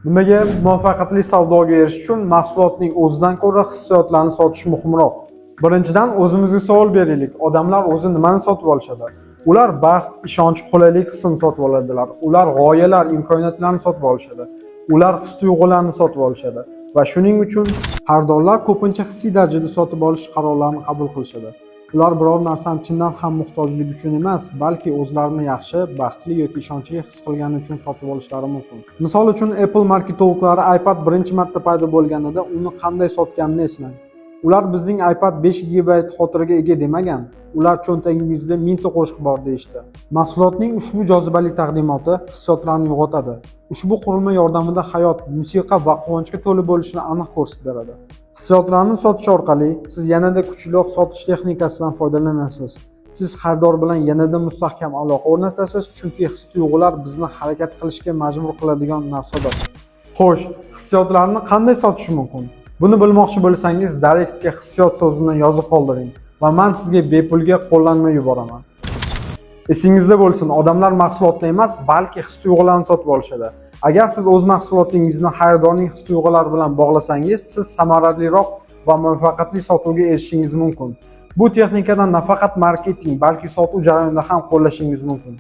Nimaga muvaffaqiyatli savdoga erishish uchun mahsulotning o'zidan ko'ra hissiyotlarni sotish muhimroq? Birinchidan, o'zimizga savol beraylik. Odamlar o'zi nimani sotib olishadi? Ular baxt, ishonch, qulaylik hissini sotib oladilar. Ular g'oyalar, imkoniyatlarni sotib olishadi. Ular his-tuyg'ularni sotib olishadi va shuning uchun xaridorlar ko'pincha hissiy darajada sotib olish qarorlarini qabul qilishadi. Ular biror narsani chindan ham muhtojligi uchun emas, balki o'zlarini yaxshi, baxtli yoki ishonchli his qilgani uchun sotib olishlari mumkin. Misol uchun, Apple marketologlar iPad birinchi marta paydo bo'lganida uni qanday sotganini eslang. Ular bizning iPad 5 GB xotiraga ega demagan. Ular cho'ntagingizda 1000 ta qo'shiq bor deyishdi. Mahsulotning ushbu jozibali taqdimoti hissiyotlarni uyg'otadi. Ushbu qurilma yordamida hayot, musiqa va quvonchga to'la bo'lishini aniq ko'rsatib beradi. Hissiyotlarni sotish orqali siz yanada kuchliroq sotish texnikasidan foydalanasiz. Siz xaridor bilan yanada mustahkam aloqa o'rnatasiz, chunki his-tuyg'ular bizni harakat qilishga majbur qiladigan narsadir. Xo'sh, hissiyotlarni qanday sotish mumkin? Buni bilmoqchi bo'lsangiz, Directga hissiyot so'zini yozib qoldiring va men sizga bepulga qo'llanma yuboraman. Esingizda bo'lsin, odamlar mahsulotni emas, balki his-tuyg'ularni sotib olishadi. Agar siz o'z mahsulotingizni xaridorning his-tuyg'ulari bilan bog'lasangiz, siz samaraliroq va muvaffaqiyatli sotuvga erishishingiz mumkin. Bu texnikadan nafaqat marketing, balki sotuv jarayonida ham qo'llashingiz mumkin.